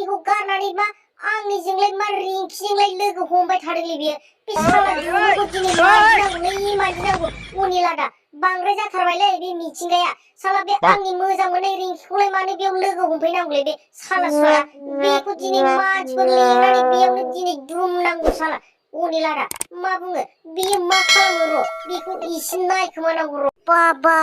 आंनिखौ गारनानै मा आंनिजोंलाय मा रिंखिजोंलाय लोगो हमबाय थादोंलै बियो बे साला दुरुंखौ दिनै मानजिनांगौ अनिलादा बांद्राय जाथारबायलै बे मिथिंगाया साला बे आंनि मोजां मोननाय रिंखिखौलाय मानो बेयाव लोगो हमफैनांगौलै बे साला बेखौ दिनै मानसिफोर लेंनानै बेयावनो दिनै दुमनांगौ साला अनिलादा मा बुङो बियो मा खालामो र' बेखौ इसे नायखोमानांगौ र' बाबा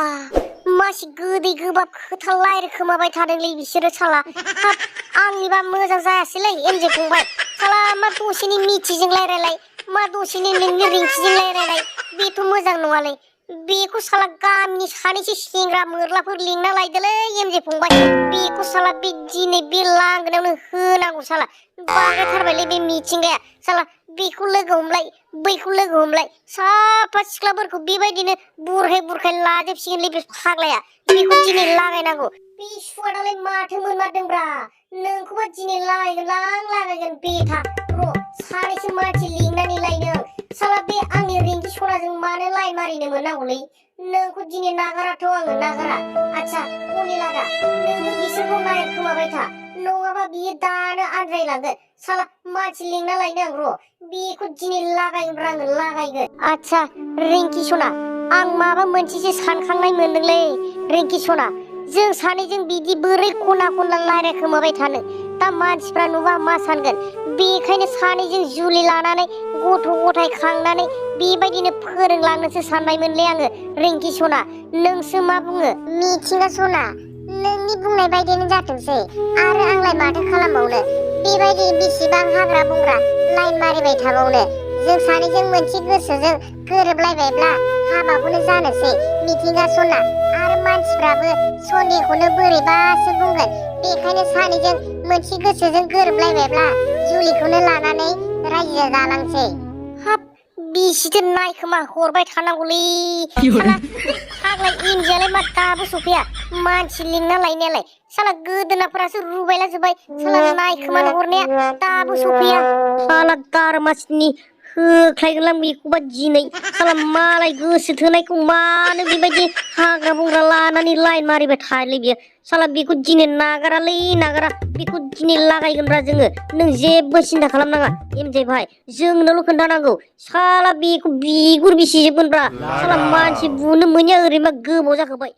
मासि गोदै गोबाब खोथा रायलायखोमाबाय थादोंलै बिसोरो साला हाब आंनिबा मोजां जायासैलै एमजे फंबाय साला मा दसेनि मिथिजों रायलायलाय मा दसेनि नोंनि रिंखिजों रायलायलाय बेथ' मोजां नङालै बेखौ साला गामिनि सानैसो सेंग्रा मोरलाफोर लिंना लायदोलै एमजे फंबाय बेखौ साला बे दिनै बे लांगोनायावनो होनांगौ साला बांद्रायथारबायलै बे मिथिंगाया साला बेखौ लोगो हमलाय बैखौ लोगो हमलाय साफा सिख्लाफोरखौ बेबायदिनो बुरखाय लाजोबसिगोनलै बे फाग्लाया बेखौ दिनै लागायनांगौ बे सुवादालाय माथो मोनमारदोंब्रा नोंखौबा दिनै लागायगोन बेथा र' सानैसो मानसि लिंनानै लायनो साला बे आंनि रिंकि सनाजों मानो लाइन मारिनो मोननांगौलै नोंखौ दिनै नागाराथ' आङो नागारा आच्छा अनिलादा नोङो बिसोरखौ नायखोमाबाय था नङाबा बियो दानो आद्रायलांगोन साला मानसि लिंना लायनो आं र' बेखौ दिनै लागायगोनब्रा आङो लागायगोन आच्छा रिंकि सना आं माबा मोनसेसो सानखांनाय मोनदोंलै रिंकि सना जों सानैजों बिदि बोरै खना रायलायखोमाबाय थानो दा मानसिफ्रा नुबा मा सानगोन बेखायनो सानैजों जुलि लानानै गथ' गथाय खांनानै बेबायदिनो फोरोंलांनोसो सानबायमोनलै आङो रिंकि सना नोंसो मा बुङो मिथिंगा सना नोंनि बुंनाय बायदिनो जाथोंसै आरो आंलाय माथो खालामबावनो बेबायदि बेसेबां हाग्रा बंग्रा लाइन मारिबाय थाबावनो जों सानैजों मोनसे गोसोजों गोरोबलायबायब्ला हाबाखौनो जानोसै मिथिंगा सना आरो मानसिफ्राबो सन्देहखौनो बोरैबासो बुंगोन बेखायनो सानैजों मोनसे गोसोजों गोरोबलायबायब्ला जुलिखौनो लानानै रायजो जालांसै हाब बिसिथो नायखोमा हरबाय थानांगौलै साला फाग्ला इमजियालाय मा दाबो सफैया मानसि लिंना लायनायालाय साला गोदोनाफोरासो रुबायला जोब्बाय साला नायखोमानो हरनाया दाबो सफैया साला गारमासिनि होख्लायगोनलां बेखौबा दिनै साला मालाय गोसो थोनायखौ मानो बेबायदि हाग्रा बंग्रा लानानै लाइन मारिबाय थायोलै बियो साला बेखौ दिनै नागारा बेखौ दिनै लागायगोनब्रा जोङो नों जेबो सिन्था खालामनाङा एमजे भाइ जोंनोल' खोन्थानांगौ साला बेखौ बिगुर बेसेजोबगोनब्रा साला मानसि बुनो मोनिया ओरैनो गोबाव जाखाबाय।